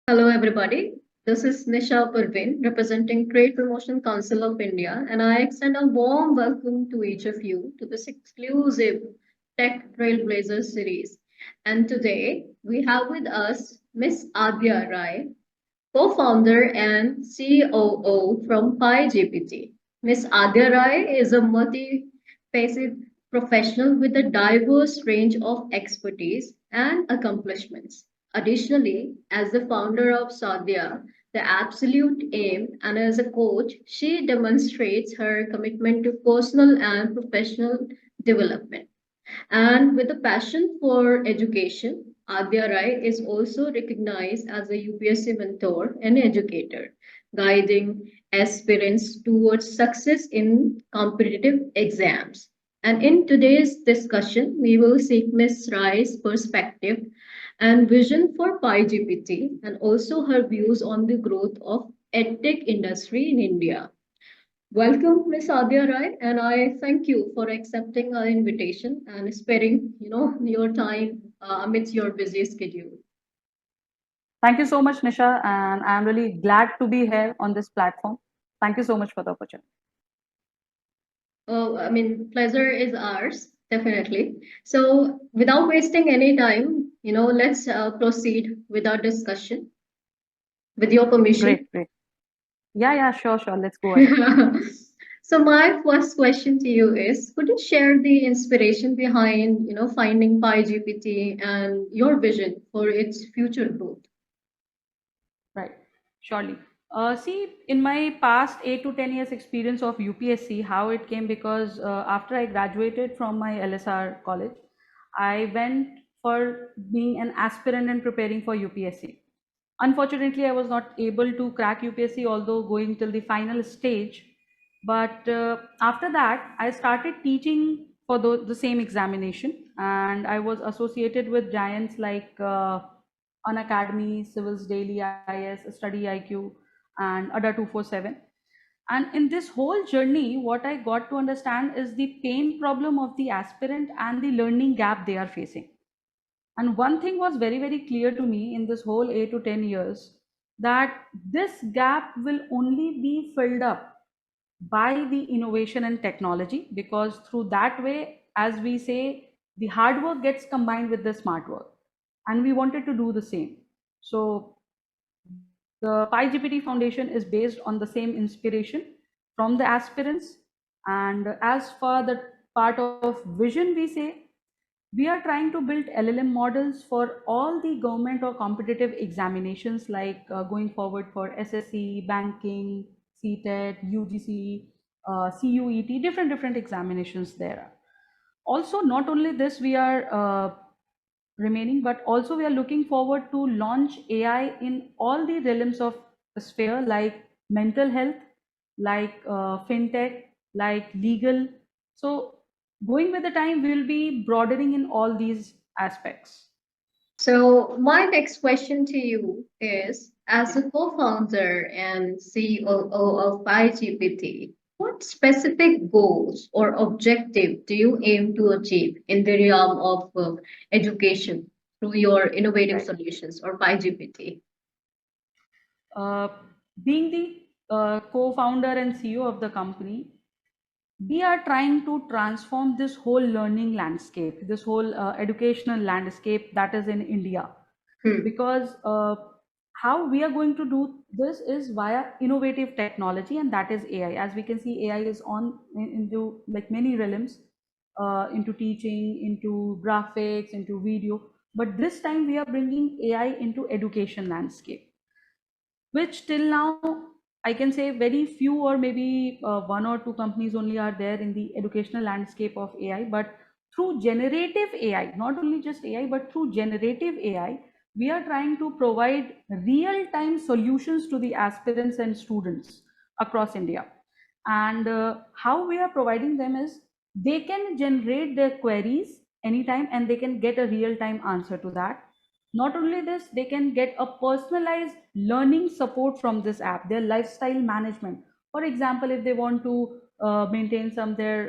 Hello, everybody. This is Nisha Parvin, representing Trade Promotion Council of India, and I extend a warm welcome to each of you to this exclusive Tech Trailblazers series. And today we have with us Miss Addya Rai, co-founder and COO from PAiGPT. Miss Addya Rai is a multi-faceted professional with a diverse range of expertise and accomplishments. Additionally, as the founder of Sadhya, the absolute aim, and as a coach, she demonstrates her commitment to personal and professional development. And with a passion for education, Addya Rai is also recognized as a UPSC mentor and educator, guiding aspirants towards success in competitive exams. And in today's discussion, we will seek Ms. Rai's perspective and vision for PAiGPT and also her views on the growth of EdTech industry in India. Welcome, Ms. Addya Rai, and I thank you for accepting our invitation and sparing, your time amidst your busy schedule. Thank you so much, Nisha, and I'm really glad to be here on this platform. Thank you so much for the opportunity. Oh, I mean, pleasure is ours, definitely. So, without wasting any time, let's proceed with our discussion. With your permission. Great, great. Yeah, sure. Let's go ahead. So, my first question to you is: could you share the inspiration behind, finding PyGPT and your vision for its future growth? Right, surely. See, in my past 8 to 10 years experience of UPSC, how it came because after I graduated from my LSR college, I went for being an aspirant and preparing for UPSC. Unfortunately, I was not able to crack UPSC, although going till the final stage. But after that, I started teaching for the same examination, and I was associated with giants like Unacademy, Civils Daily, IS, Study IQ, and ADA 247. And in this whole journey, what I got to understand is the pain problem of the aspirant and the learning gap they are facing. And one thing was very, very clear to me in this whole 8 to 10 years, that this gap will only be filled up by the innovation and technology, because through that way, as we say, the hard work gets combined with the smart work. And we wanted to do the same. So the PyGPT Foundation is based on the same inspiration from the aspirants. And as for the part of vision, we say we are trying to build LLM models for all the government or competitive examinations, like going forward for SSC, banking, CTET, UGC, CUET, different examinations there are. Also, not only this, we are remaining, but also we are looking forward to launch AI in all the realms of the sphere, like mental health, like fintech, like legal. So going with the time, we will be broadening in all these aspects. So, my next question to you is: as a co founder and COO of PyGPT, what specific goals or objective do you aim to achieve in the realm of education through your innovative Right. solutions or PyGPT? Uh, Being the co-founder and CEO of the company, we are trying to transform this whole learning landscape, this whole educational landscape that is in India. Hmm. Because how we are going to do this is via innovative technology, and that is AI. As we can see, AI is into like many realms, into teaching, into graphics, into video. But this time we are bringing AI into education landscape, which till now I can say very few or maybe one or two companies only are there in the educational landscape of AI. But through generative AI, not only just AI, but through generative AI, we are trying to provide real-time solutions to the aspirants and students across India. And how we are providing them is they can generate their queries anytime and they can get a real-time answer to that. Not only this, they can get a personalized learning support from this app, their lifestyle management. For example, if they want to maintain some their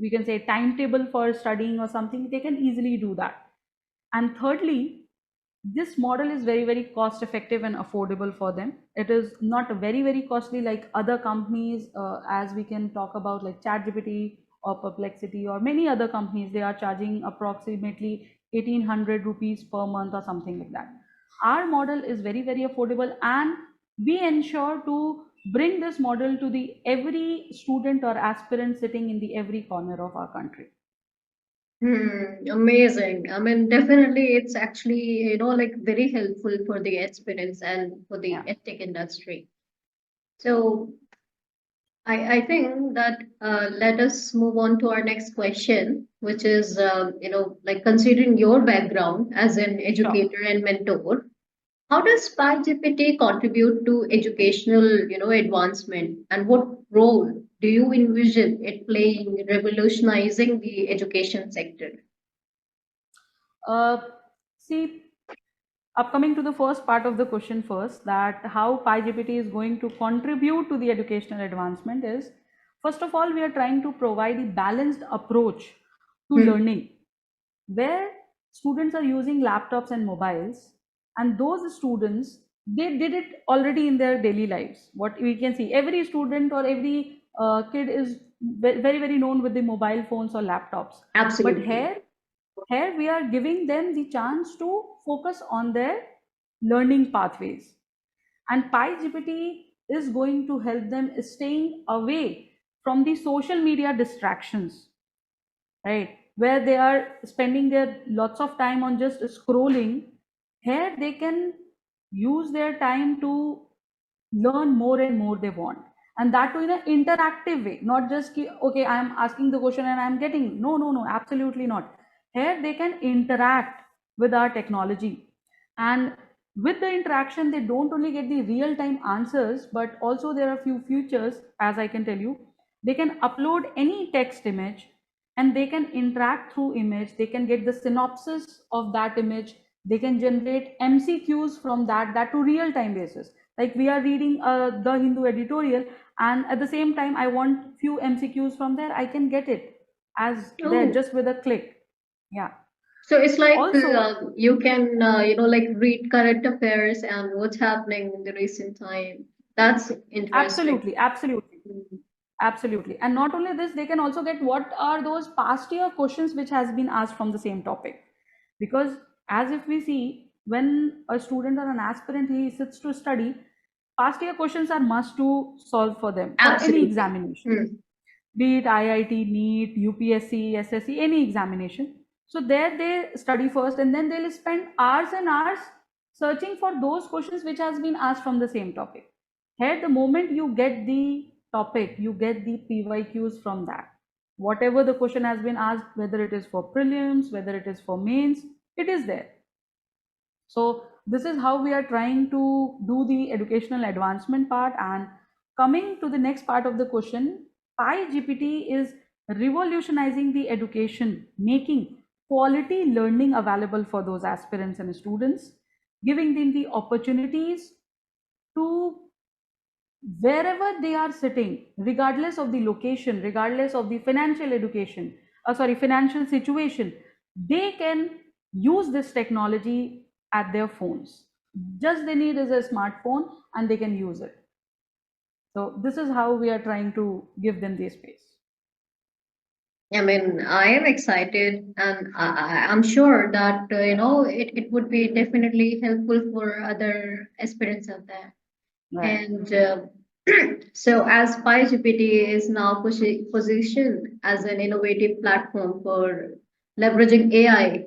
we can say timetable for studying or something, they can easily do that. And thirdly, this model is very, very cost effective and affordable for them. It is not very, very costly like other companies, as we can talk about like ChatGPT or Perplexity or many other companies. They are charging approximately 1800 rupees per month or something like that. Our model is very, very affordable, and we ensure to bring this model to the every student or aspirant sitting in the every corner of our country. Amazing. I mean, definitely it's actually, like very helpful for the aspirants and for the Yeah, edtech industry. So I think that let us move on to our next question, which is, like considering your background as an sure. educator and mentor, how does PAiGPT contribute to educational, advancement, and what role do you envision it playing in revolutionizing the education sector? Uh, See, upcoming to the first part of the question first, that how PyGPT is going to contribute to the educational advancement is, first of all, we are trying to provide a balanced approach to Hmm, learning, where students are using laptops and mobiles, and those students, they did it already in their daily lives. What we can see, every student or every kid is very, very known with the mobile phones or laptops. But absolutely. here we are giving them the chance to focus on their learning pathways. And PyGPT is going to help them staying away from the social media distractions, right? Where they are spending their lots of time on just scrolling. Here they can use their time to learn more and more they want, and that too in an interactive way, not just okay, I am asking the question and I am getting. No, no, no, absolutely not. Here they can interact with our technology, and with the interaction they don't only get the real time answers, but also there are few features, as I can tell you. They can upload any text image, and they can interact through image. They can get the synopsis of that image. They can generate MCQs from that to real time basis. Like we are reading the Hindu editorial, and at the same time I want few MCQs from there, I can get it as there Oh, just with a click. Yeah. so it's like Also, you can, like read current affairs and what's happening in the recent time. That's interesting. absolutely, absolutely. Mm. Absolutely. And not only this, they can also get what are those past year questions which has been asked from the same topic. Because as if we see, when a student or an aspirant he sits to study, past year questions are must to solve for them for any Absolutely. examination, Mm. be it IIT, NEET, UPSC, SSC, any examination. So there they study first, and then they'll spend hours and hours searching for those questions which has been asked from the same topic. Here, the moment you get the topic, you get the PYQs from that. Whatever the question has been asked, whether it is for prelims, whether it is for mains, it is there. So this is how we are trying to do the educational advancement part. And coming to the next part of the question, PyGPT is revolutionizing the education, making quality learning available for those aspirants and students, giving them the opportunities to, wherever they are sitting, regardless of the location, regardless of the financial education, financial situation, they can use this technology at their phones. Just they need is a smartphone, and they can use it. So this is how we are trying to give them the space. I mean, I am excited, and I'm sure that it would be definitely helpful for other aspirants out there. Right. And so, as PyGPT is now positioned as an innovative platform for leveraging AI,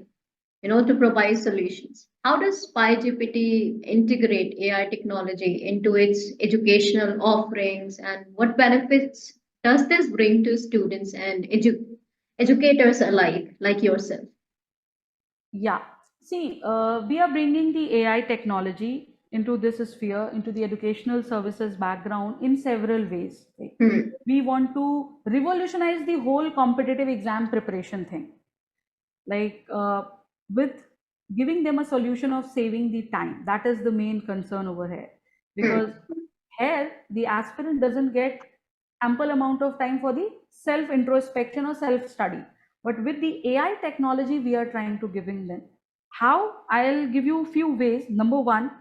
to provide solutions, how does PyGPT integrate AI technology into its educational offerings, and what benefits does this bring to students and educators alike, like yourself? Yeah. See, we are bringing the AI technology into this sphere, into the educational services background in several ways. Right? Hmm. We want to revolutionize the whole competitive exam preparation thing, like with giving them a solution of saving the time. That is the main concern over here, because Hmm. here the aspirant doesn't get ample amount of time for the self introspection or self study, but with the AI technology we are trying to giving them How? I'll give you a few ways. Number one,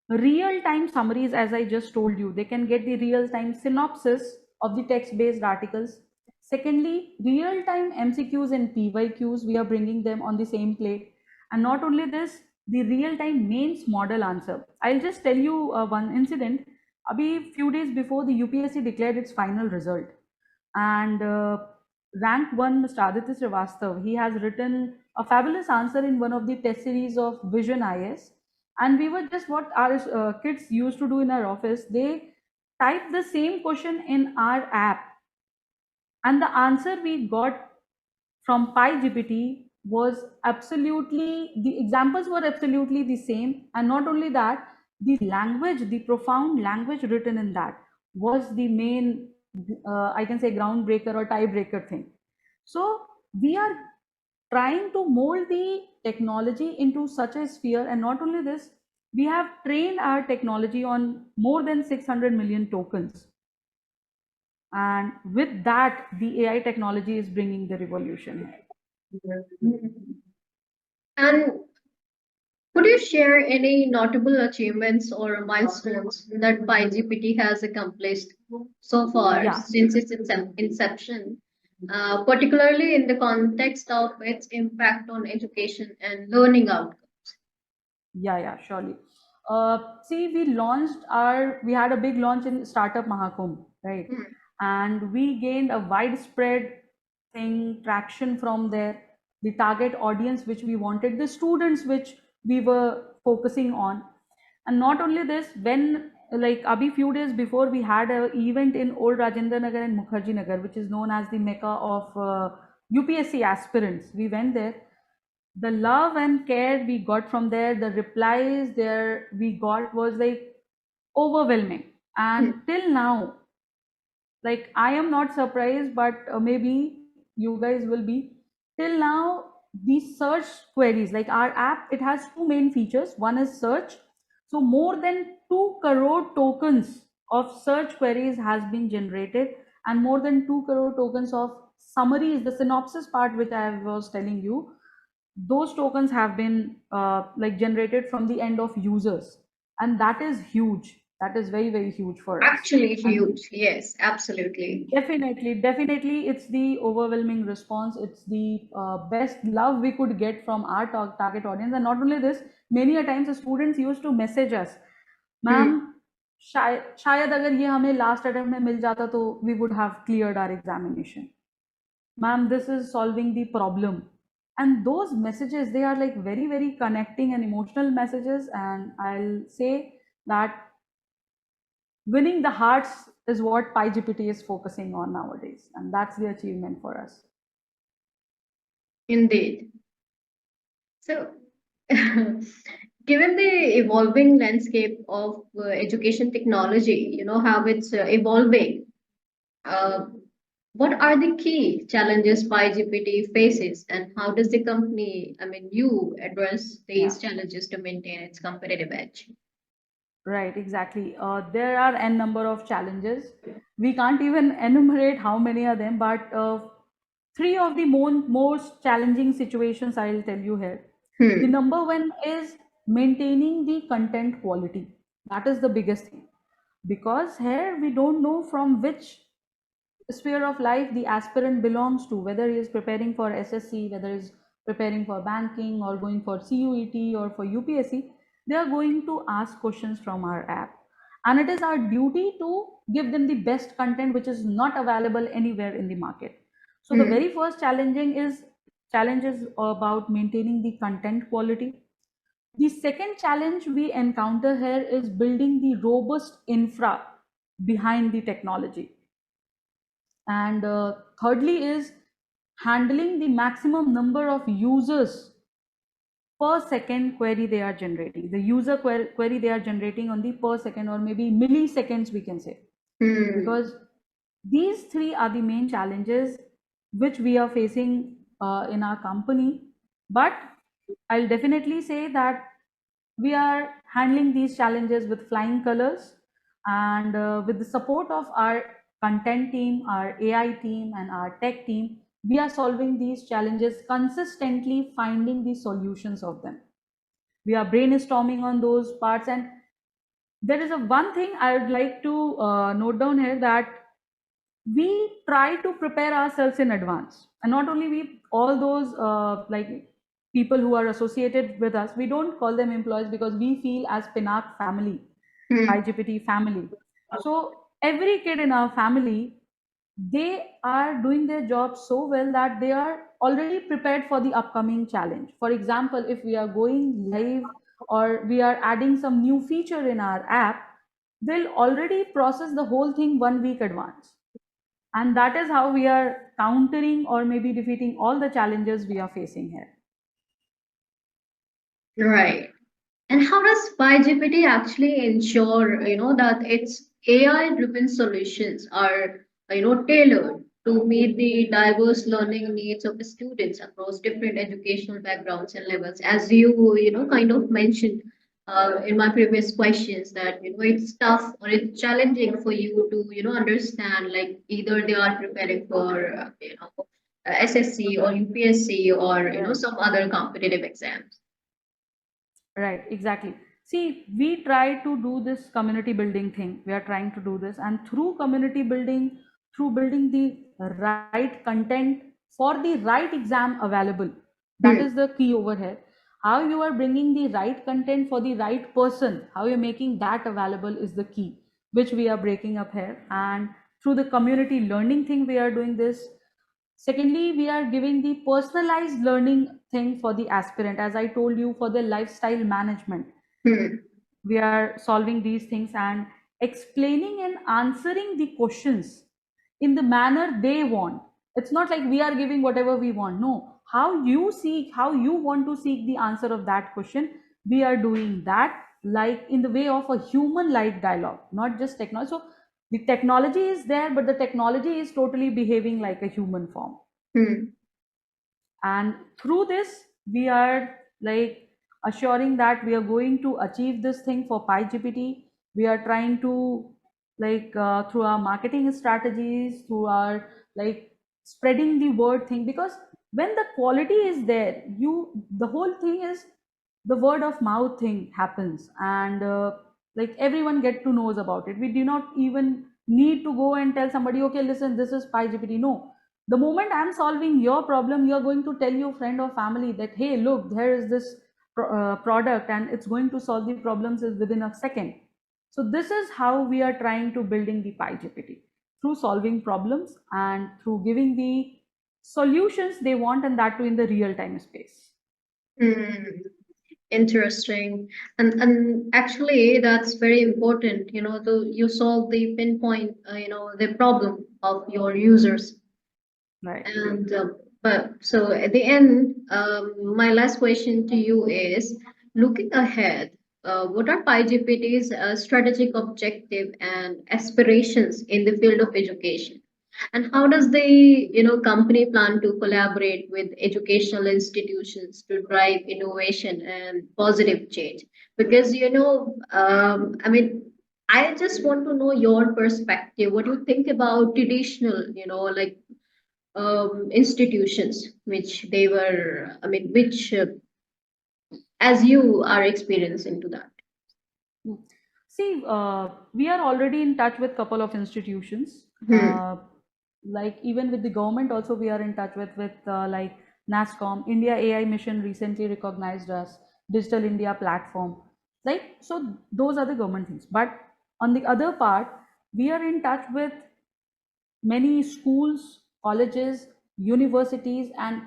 real-time summaries, as I just told you, they can get the real-time synopsis of the text-based articles. Secondly, real-time MCQs and PYQs, we are bringing them on the same plate. And not only this, the real-time mains model answer. I'll just tell you one incident. Abhi, few days before the UPSC declared its final result, and rank one, Mr. Aditya Srivastav, he has written a fabulous answer in one of the test series of Vision IS. And we were just what our kids used to do in our office. They typed the same question in our app, and the answer we got from PAiGPT was absolutely, the examples were absolutely the same. And not only that, the language, the profound language written in that was the main, I can say, groundbreaker or tiebreaker thing. So we are trying to mold the technology into such a sphere. And not only this, we have trained our technology on more than 600 million tokens. And with that, the AI technology is bringing the revolution here. And could you share any notable achievements or milestones that PyGPT has accomplished so far Yeah, since its inception, particularly in the context of its impact on education and learning outcomes? yeah, surely. See, we had a big launch in Startup Mahakumbh, right? Hmm. And we gained a widespread traction from there. The target audience which we wanted, the students which we were focusing on. And not only this, when like Abhi, few days before, we had an event in Old Rajendra Nagar and Mukherjee Nagar, which is known as the Mecca of UPSC aspirants. We went there. The love and care we got from there, the replies there we got was like overwhelming. Hmm. And till now, like I am not surprised, but maybe you guys will be. Till now, these search queries, like our app, it has two main features. One is search. So more than 2 crore tokens of search queries has been generated, and more than 2 crore tokens of summaries, the synopsis part which I was telling you, those tokens have been like generated from the end of users, and that is huge. That is very, very huge for us. Actually, And huge. Yes, absolutely. definitely, it's the overwhelming response. It's the best love we could get from our target audience. And not only this, many a times the students used to message us, Hmm. "Ma'am, शायद अगर ये हमें last attempt में मिल जाता तो we would have cleared our examination. Ma'am, this is solving the problem." And those messages, they are like very, very connecting and emotional messages. And I'll say that winning the hearts is what PyGPT is focusing on nowadays, and that's the achievement for us. Indeed. So, given the evolving landscape of education technology, how it's evolving, uh, what are the key challenges PyGPT faces, and how does the company, you address Yeah, these challenges to maintain its competitive edge? right, exactly. There are n number of challenges. We can't even enumerate how many are them, but three of the most challenging situations I'll tell you here. The Hmm. number one is maintaining the content quality. That is the biggest thing, because here we don't know from which sphere of life the aspirant belongs to, whether he is preparing for SSC, whether he is preparing for banking or going for CUET or for UPSC, they are going to ask questions from our app. And it is our duty to give them the best content which is not available anywhere in the market. So the Hmm. very first challenge is about maintaining the content quality. The second challenge we encounter here is building the robust infra behind the technology. And thirdly is handling the maximum number of users per second query they are generating. The user query they are generating on the per second or maybe milliseconds, we can say. Hmm. Because these three are the main challenges which we are facing in our company. But I'll definitely say that we are handling these challenges with flying colors, and with the support of our content team, our AI team, and our tech team, we are solving these challenges consistently, finding the solutions of them. We are brainstorming on those parts. And there is a one thing I would like to note down here, that we try to prepare ourselves in advance. And not only we, all those like people who are associated with us, we don't call them employees, because we feel as Pinnac family, Hmm. PAiGPT family. So every kid in our family, they are doing their job so well that they are already prepared for the upcoming challenge. For example, if we are going live or we are adding some new feature in our app, they'll already process the whole thing 1 week advance. And that is how we are countering or maybe defeating all the challenges we are facing here. Right. And how does PyGPT actually ensure, that its AI-driven solutions are, tailored to meet the diverse learning needs of the students across different educational backgrounds and levels? As kind of mentioned in my previous questions, that, it's tough or it's challenging for you to, understand, like either they are preparing for, SSC or UPSC or, some other competitive exams. Right, exactly. See, we try to do this community building thing. We are trying to do this, and through community building, through building the right content for the right exam available, that Hmm. is the key over here. How you are bringing the right content for the right person, how you're making that available is the key, which we are breaking up here. And through the community learning thing, we are doing this. Secondly, we are giving the personalized learning thing for the aspirant, as I told you, for the lifestyle management. Hmm. We are solving these things and explaining and answering the questions in the manner they want. It's not like we are giving whatever we want. No, how you seek, how you want to seek the answer of that question, we are doing that like in the way of a human like dialogue, not just technology. So the technology is there, but the technology is totally behaving like a human form. Hmm. And through this, we are like assuring that we are going to achieve this thing for PyGPT. We are trying to like through our marketing strategies, through our like spreading the word thing, because when the quality is there, you, the whole thing is, the word of mouth thing happens. And like everyone get to knows about it. We do not even need to go and tell somebody, okay, listen, this is PyGPT. No, the moment I'm solving your problem, you're going to tell your friend or family that, hey, look, there is this product and it's going to solve the problems within a second. So this is how we are trying to building the PyGPT, through solving problems and through giving the solutions they want, and that too in the real time space. Hmm. Interesting. And actually that's very important, you solve the pinpoint, the problem of your users. Right. And but so at the end, my last question to you is, looking ahead, what are PyGPT's strategic objective and aspirations in the field of education? And how does the company plan to collaborate with educational institutions to drive innovation and positive change? Because I mean, I just want to know your perspective. What do you think about traditional, like institutions, which they were, I mean, which as you are experiencing to that. Mm. See, we are already in touch with couple of institutions. Hmm. Like even with the government, also we are in touch with like NASCOM, India AI Mission recently recognized us, Digital India platform. Like so, those are the government things. But on the other part, we are in touch with many schools, colleges, universities, and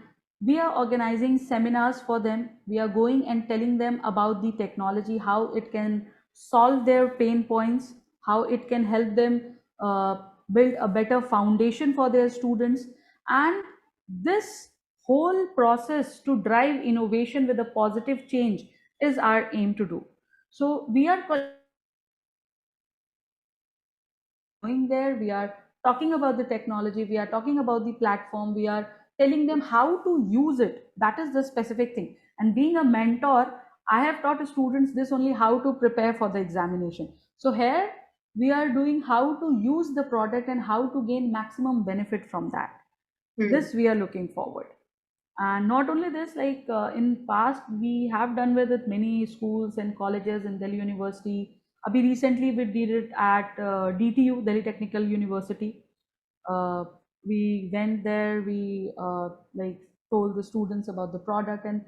we are organizing seminars for them. We are going and telling them about the technology, how it can solve their pain points, how it can help them build a better foundation for their students. And this whole process to drive innovation with a positive change is our aim to do. So we are collaborating with many institutions. We are going there, we are talking about the technology, we are talking about the platform, we are telling them how to use it. That is the specific thing. And being a mentor, I have taught students this only, how to prepare for the examination. So here we are doing how to use the product and how to gain maximum benefit from that. Hmm. This we are looking forward. And not only this, like in past, we have done with it many schools and colleges in Delhi University. Abhi recently we did it at DTU, Delhi Technical University. Uh, we went there, we like told the students about the product, and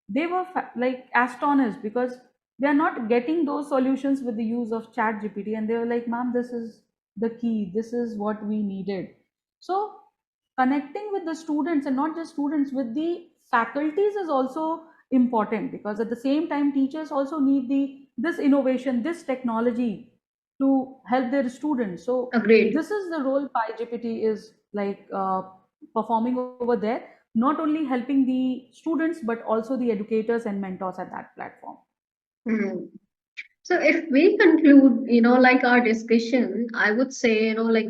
they were like astonished because they are not getting those solutions with the use of Chat GPT, and they were like, "Ma'am, this is the key. This is what we needed." So connecting with the students, and not just students, with the faculties is also important, because at the same time teachers also need this innovation, this technology to help their students. So Agreed. this is the role PAiGPT is like performing over there, not only helping the students but also the educators and mentors at that platform. Hmm. So if we conclude, like our discussion, I would say, like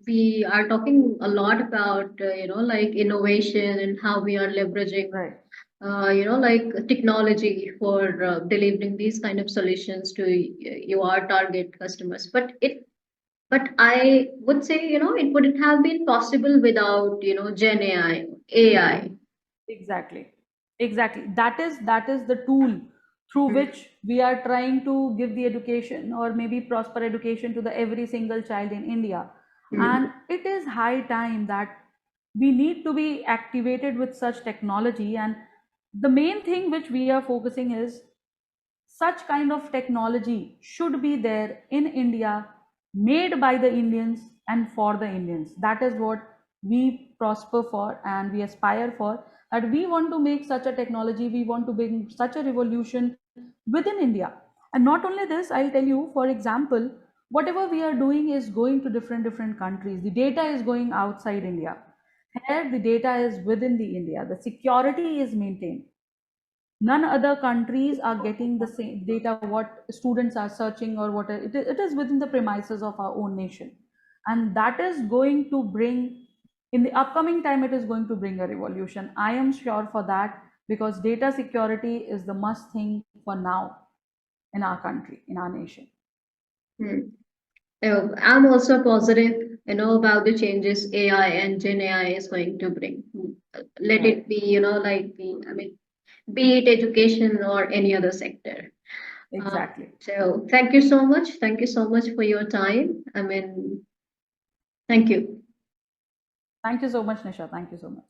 we are talking a lot about, like innovation and how we are leveraging, Right. like technology for delivering these kind of solutions to your target customers. But I would say, it wouldn't have been possible without, Gen AI. Exactly. Exactly. That is the tool through Hmm. which we are trying to give the education, or maybe prosper education, to the every single child in India. And Hmm. it is high time that we need to be activated with such technology. And the main thing which we are focusing is such kind of technology should be there in India, made by the Indians and for the Indians. That is what we prosper for and we aspire for. That we want to make such a technology, we want to bring such a revolution within India. And not only this, I'll tell you, for example, whatever we are doing is going to different countries. The data is going outside India. Here, the data is within the India. The security is maintained. None other countries are getting the same data what students are searching, or what it is within the premises of our own nation. And that is going to bring, in the upcoming time, it is going to bring a revolution. I am sure for that, because data security is the must thing for now in our country, in our nation. Hmm. I'm also positive, about the changes AI and Gen AI is going to bring. Let Right. it be, be it education or any other sector. Exactly. So thank you so much. Thank you so much for your time. Thank you. Thank you so much, Nisha. Thank you so much.